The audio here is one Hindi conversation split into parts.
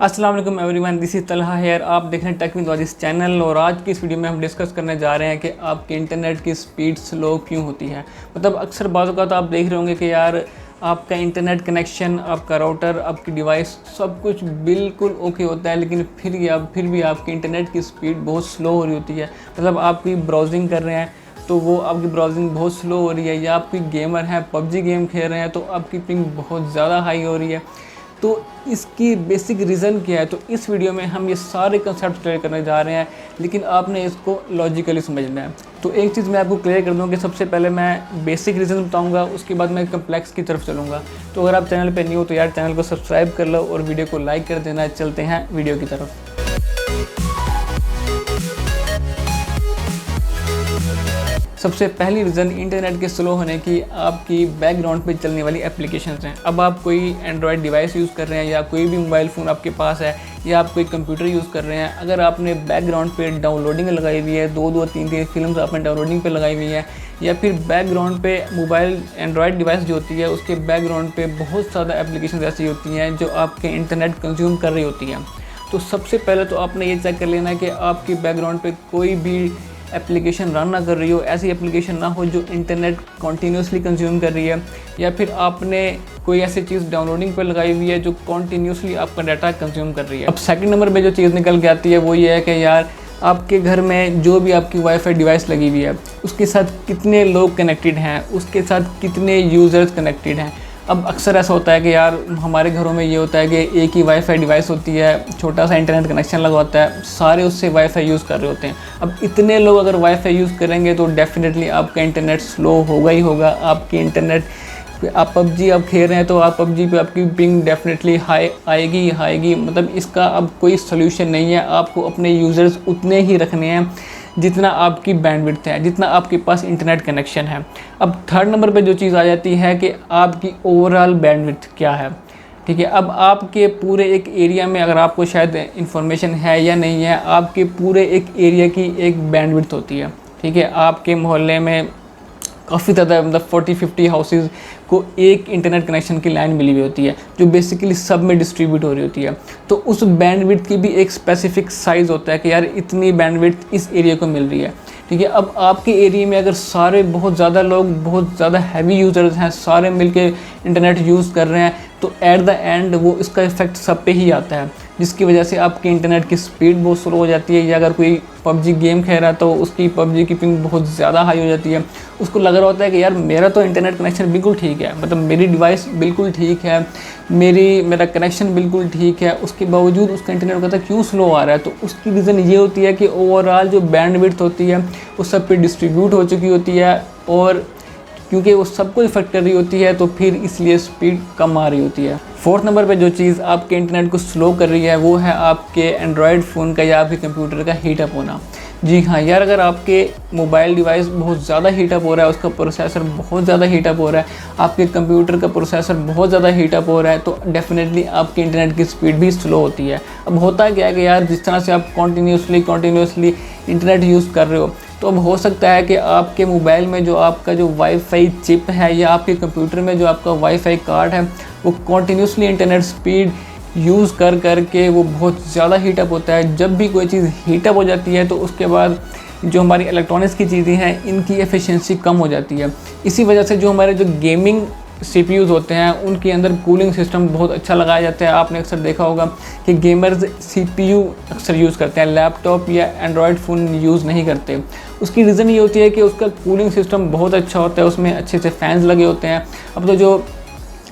अस्सलाम वालेकुम everyone, this is Talha here. आप देख रहे हैं टेक विद वाजिज़ चैनल और आज की इस वीडियो में हम डिस्कस करने जा रहे हैं कि आपके इंटरनेट की स्पीड स्लो क्यों होती है। मतलब अक्सर बाज़ औक़ात आप देख रहे होंगे कि यार आपका इंटरनेट कनेक्शन, आपका राउटर, आपकी डिवाइस सब कुछ बिल्कुल ओके होता है, लेकिन फिर भी आपकी इंटरनेट की स्पीड बहुत स्लो हो रही होती है। मतलब आप कोई ब्राउजिंग कर रहे हैं तो वो आपकी ब्राउजिंग बहुत स्लो हो रही है, या आप कोई गेमर हैं पबजी गेम खेल रहे हैं तो आपकी पिंग बहुत ज़्यादा हाई हो रही है। तो इसकी बेसिक रीज़न क्या है, तो इस वीडियो में हम ये सारे कंसेप्ट क्लियर करने जा रहे हैं, लेकिन आपने इसको लॉजिकली समझना है। तो एक चीज़ मैं आपको क्लियर कर दूं कि सबसे पहले मैं बेसिक रीज़न बताऊंगा, उसके बाद मैं कम्प्लेक्स की तरफ चलूँगा। तो अगर आप चैनल पे न्यू हो तो यार चैनल को सब्सक्राइब कर लो और वीडियो को लाइक कर देना। चलते हैं वीडियो की तरफ। सबसे पहली रीज़न इंटरनेट के स्लो होने की आपकी बैकग्राउंड पे चलने वाली एप्लीकेशंस हैं। अब आप कोई एंड्रॉयड डिवाइस यूज़ कर रहे हैं या कोई भी मोबाइल फ़ोन आपके पास है या आप कोई कंप्यूटर यूज़ कर रहे हैं, अगर आपने बैकग्राउंड पे डाउनलोडिंग लगाई हुई है, दो तीन फिल्म्स आपने डाउनलोडिंग पे लगाई हुई है, या फिर बैकग्राउंड पे मोबाइल एंड्रॉयड डिवाइस जो होती है उसके बैकग्राउंड पे बहुत ज़्यादा एप्लीकेशन ऐसी होती हैं जो आपके इंटरनेट कंज्यूम कर रही होती हैं, तो सबसे पहले तो आपने ये चेक कर लेना है कि आपकी बैकग्राउंड पे कोई भी एप्लीकेशन रन ना कर रही हो, ऐसी एप्लीकेशन ना हो जो इंटरनेट कॉन्टीन्यूसली कंज्यूम कर रही है, या फिर आपने कोई ऐसी चीज़ डाउनलोडिंग पर लगाई हुई है जो कॉन्टीन्यूसली आपका डाटा कंज्यूम कर रही है। अब सेकंड नंबर पे जो चीज़ निकल के आती है वो ये है कि यार आपके घर में जो भी आपकी वाईफाई डिवाइस लगी हुई है उसके साथ कितने लोग कनेक्टेड हैं, उसके साथ कितने यूज़र्स कनेक्टेड हैं। अब अक्सर ऐसा होता है कि यार हमारे घरों में ये होता है कि एक ही वाईफाई डिवाइस होती है, छोटा सा इंटरनेट कनेक्शन लगा होता है, सारे उससे वाईफाई यूज़ कर रहे होते हैं। अब इतने लोग अगर वाईफाई यूज़ करेंगे तो डेफिनेटली आपका इंटरनेट स्लो होगा ही होगा। आपकी इंटरनेट आप पबजी आप खेल रहे हैं तो आप पबजी पे आपकी पिंग डेफिनेटली हाई आएगी। मतलब इसका अब कोई सोल्यूशन नहीं है। आपको अपने यूज़र्स उतने ही रखने हैं जितना आपकी बैंडविड्थ है, जितना आपके पास इंटरनेट कनेक्शन है। अब थर्ड नंबर पे जो चीज़ आ जाती है कि आपकी ओवरऑल बैंडविड्थ क्या है। ठीक है, अब आपके पूरे एक एरिया में, अगर आपको शायद इंफॉर्मेशन है या नहीं है, आपके पूरे एक एरिया की एक बैंडविड्थ होती है। ठीक है, आपके मोहल्ले में काफ़ी ज़्यादा मतलब 40-50 हाउसेज़ को एक इंटरनेट कनेक्शन की लाइन मिली हुई होती है जो बेसिकली सब में डिस्ट्रीब्यूट हो रही होती है। तो उस बैंडविड्थ की भी एक स्पेसिफिक साइज़ होता है कि यार इतनी बैंडविड्थ इस एरिया को मिल रही है। ठीक है, अब आपके एरिया में अगर सारे बहुत ज़्यादा लोग, बहुत ज़्यादा हैवी यूज़र्स हैं, सारे मिलके इंटरनेट यूज़ कर रहे हैं, तो एट द एंड वो इसका इफ़ेक्ट सब पे ही आता है, जिसकी वजह से आपके इंटरनेट की स्पीड बहुत स्लो हो जाती है। या अगर कोई पबजी गेम खेल रहा है तो उसकी पबजी की पिंग बहुत ज़्यादा हाई हो जाती है। उसको लग रहा होता है कि यार मेरा तो इंटरनेट कनेक्शन बिल्कुल ठीक है, मतलब मेरी डिवाइस बिल्कुल ठीक है, मेरा कनेक्शन बिल्कुल ठीक है, उसके बावजूद उसका इंटरनेट कहता है क्यों स्लो आ रहा है। तो उसकी रीज़न ये होती है कि ओवरऑल जो बैंडविड्थ होती है वो सब पे डिस्ट्रीब्यूट हो चुकी होती है, और क्योंकि वो सबको इफेक्ट कर रही होती है तो फिर इसलिए स्पीड कम आ रही होती है। फोर्थ नंबर पे जो चीज़ आपके इंटरनेट को स्लो कर रही है वो है आपके एंड्रॉयड फ़ोन का या आपके कंप्यूटर का हीटअप होना। जी हाँ यार, अगर आपके मोबाइल डिवाइस बहुत ज़्यादा हीटअप हो रहा है, उसका प्रोसेसर बहुत ज़्यादा हीटअप हो रहा है, आपके कंप्यूटर का प्रोसेसर बहुत ज़्यादा हीटअप हो रहा है, तो डेफिनेटली आपकी इंटरनेट की स्पीड भी स्लो होती है। अब होता क्या है कि यार जिस तरह से आप कॉन्टीन्यूसली इंटरनेट यूज़ कर रहे हो, तो अब हो सकता है कि आपके मोबाइल में जो आपका जो वाईफाई चिप है या आपके कंप्यूटर में जो आपका वाईफाई कार्ड है वो कॉन्टीन्यूसली इंटरनेट स्पीड यूज़ कर के वो बहुत ज़्यादा हीटअप होता है। जब भी कोई चीज़ हीटअप हो जाती है तो उसके बाद जो हमारी इलेक्ट्रॉनिक्स की चीज़ें हैं इनकी एफिशिएंसी कम हो जाती है। इसी वजह से जो हमारे जो गेमिंग CPUs होते हैं उनके अंदर कूलिंग सिस्टम बहुत अच्छा लगाया जाता है। आपने अक्सर देखा होगा कि गेमर्स CPU अक्सर यूज़ करते हैं, लैपटॉप या एंड्रॉयड फ़ोन यूज़ नहीं करते। उसकी रीज़न ये होती है कि उसका कूलिंग सिस्टम बहुत अच्छा होता है, उसमें अच्छे से फैंस लगे होते हैं। अब तो जो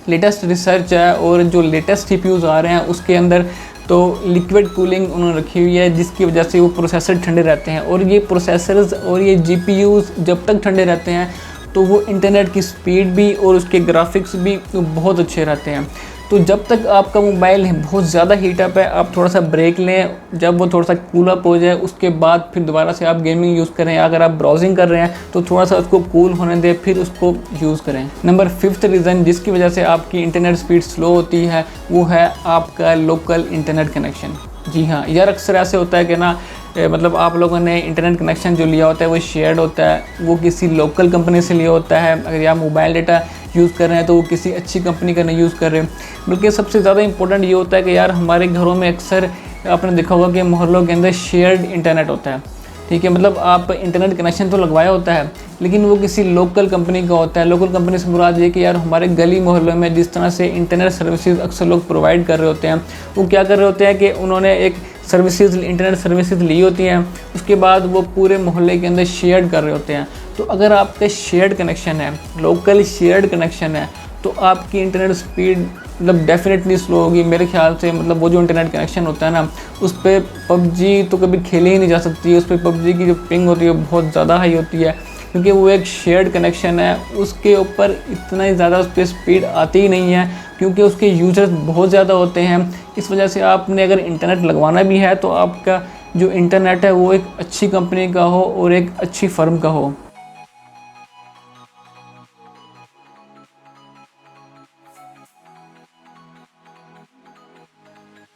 लेटेस्ट रिसर्च है और जो लेटेस्ट CPUs आ रहे हैं उसके अंदर तो लिक्विड कूलिंग उन्होंने रखी हुई है, जिसकी वजह से वो प्रोसेसर ठंडे रहते हैं, और ये प्रोसेसर्स और ये GPUs जब तक ठंडे रहते हैं तो वो इंटरनेट की स्पीड भी और उसके ग्राफिक्स भी तो बहुत अच्छे रहते हैं। तो जब तक आपका मोबाइल बहुत ज़्यादा हीटअप है आप थोड़ा सा ब्रेक लें, जब वो थोड़ा सा कूल अप हो जाए उसके बाद फिर दोबारा से आप गेमिंग यूज़ करें। अगर आप ब्राउजिंग कर रहे हैं तो थोड़ा सा उसको कूल होने दें फिर उसको यूज़ करें। नंबर 5th रीज़न जिसकी वजह से आपकी इंटरनेट स्पीड स्लो होती है वो है आपका लोकल इंटरनेट कनेक्शन। जी हाँ यार, अक्सर ऐसे होता है कि ना मतलब आप लोगों ने इंटरनेट कनेक्शन जो लिया होता है वो शेयर्ड होता है, वो किसी लोकल कंपनी से लिया होता है। अगर आप मोबाइल डाटा यूज़ कर रहे हैं तो वो किसी अच्छी कंपनी का नहीं यूज़ कर रहे। बल्कि सबसे ज़्यादा इंपॉर्टेंट ये होता है कि यार हमारे घरों में अक्सर आपने देखा होगा कि मोहल्लों के अंदर शेयर्ड इंटरनेट होता है, ठीक है। मतलब आप इंटरनेट कनेक्शन तो लगवाया होता है लेकिन वो किसी लोकल कंपनी का होता है। लोकल कंपनी से मुराद ये कि यार हमारे गली मोहल्लों में जिस तरह से इंटरनेट सर्विसेज अक्सर लोग प्रोवाइड कर रहे होते हैं, वो क्या कर रहे होते हैं कि उन्होंने एक इंटरनेट सर्विसेज ली होती हैं, उसके बाद वो पूरे मोहल्ले के अंदर शेयर कर रहे होते हैं। तो अगर आपका शेयर्ड कनेक्शन है, लोकल शेयर्ड कनेक्शन है, तो आपकी इंटरनेट स्पीड मतलब डेफिनेटली स्लो होगी मेरे ख्याल से। मतलब वो जो इंटरनेट कनेक्शन होता है ना, उस पर पबजी तो कभी खेली ही नहीं जा सकती है। उस पर पबजी की जो पिंग होती है वो बहुत ज़्यादा हाई होती है, क्योंकि वो एक शेयर्ड कनेक्शन है। उसके ऊपर इतना ही ज़्यादा उस पर स्पीड आती ही नहीं है, क्योंकि उसके यूजर्स बहुत ज़्यादा होते हैं। इस वजह से आपने अगर इंटरनेट लगवाना भी है तो आपका जो इंटरनेट है वो एक अच्छी कंपनी का हो और एक अच्छी फर्म का हो।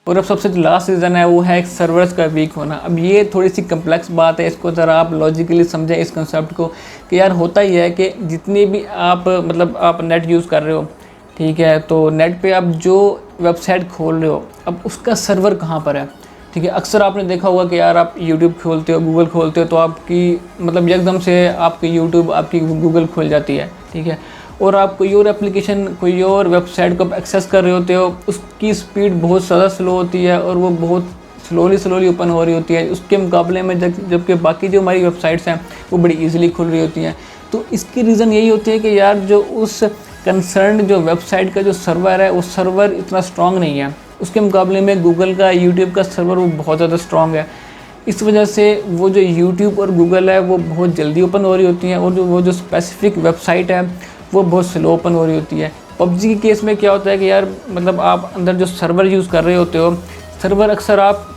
और अब सबसे जो लास्ट रीज़न है वो है एक सर्वर्स का वीक होना। अब ये थोड़ी सी कम्प्लेक्स बात है, इसको ज़रा आप लॉजिकली समझें इस कंसेप्ट को कि यार होता ही है कि जितनी भी आप मतलब आप नेट यूज़ कर रहे हो, ठीक है, तो नेट पे आप जो वेबसाइट खोल रहे हो अब उसका सर्वर कहाँ पर है, ठीक है। अक्सर आपने देखा होगा कि यार आप यूट्यूब खोलते हो, गूगल खोलते हो, तो आपकी मतलब एकदम से आपकी यूट्यूब आपकी गूगल खुल जाती है, ठीक है। और आप कोई और एप्लीकेशन, कोई और वेबसाइट को आप एक्सेस कर रहे होते हो, उसकी स्पीड बहुत ज़्यादा स्लो होती है और वो बहुत स्लोली ओपन हो रही होती है उसके मुकाबले में, जबकि बाकी जो हमारी वेबसाइट्स हैं वो बड़ी ईजिली खुल रही होती हैं। तो इसकी रीज़न यही होती है कि यार जो उस कंसर्न जो वेबसाइट का जो सर्वर है वो सर्वर इतना स्ट्रॉन्ग नहीं है, उसके मुकाबले में गूगल का, यूट्यूब का सर्वर वो बहुत ज़्यादा स्ट्रॉन्ग है। इस वजह से वो जो यूट्यूब और गूगल है वो बहुत जल्दी ओपन हो रही होती हैं और वो जो स्पेसिफिक वेबसाइट है वो बहुत स्लो ओपन हो रही होती है। पबजी के केस में क्या होता है कि यार मतलब आप अंदर जो सर्वर यूज़ कर रहे होते हो, सर्वर अक्सर आप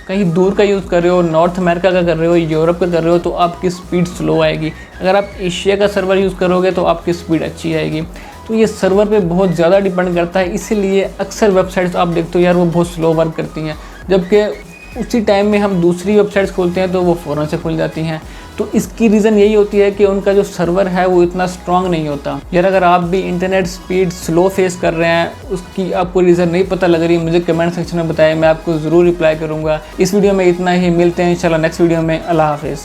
कहीं दूर का यूज़ कर रहे हो, नॉर्थ अमेरिका का कर रहे हो, यूरोप का कर रहे हो, तो आपकी स्पीड स्लो आएगी। अगर आप एशिया का सर्वर यूज़ करोगे तो आपकी स्पीड अच्छी आएगी। तो ये सर्वर पे बहुत ज़्यादा डिपेंड करता है, इसीलिए अक्सर वेबसाइट्स आप देखते हो यार वो बहुत स्लो वर्क करती हैं, जबकि उसी टाइम में हम दूसरी वेबसाइट्स खोलते हैं तो वो फ़ौरन से खुल जाती हैं। तो इसकी रीज़न यही होती है कि उनका जो सर्वर है वो इतना स्ट्रॉन्ग नहीं होता। यार अगर आप भी इंटरनेट स्पीड स्लो फेस कर रहे हैं, उसकी आपको रीज़न नहीं पता लग रही, मुझे कमेंट सेक्शन में बताएं, मैं आपको ज़रूर रिप्लाई करूँगा। इस वीडियो में इतना ही, मिलते हैं इंशाल्लाह नेक्स्ट वीडियो में। अल्लाह हाफिज़।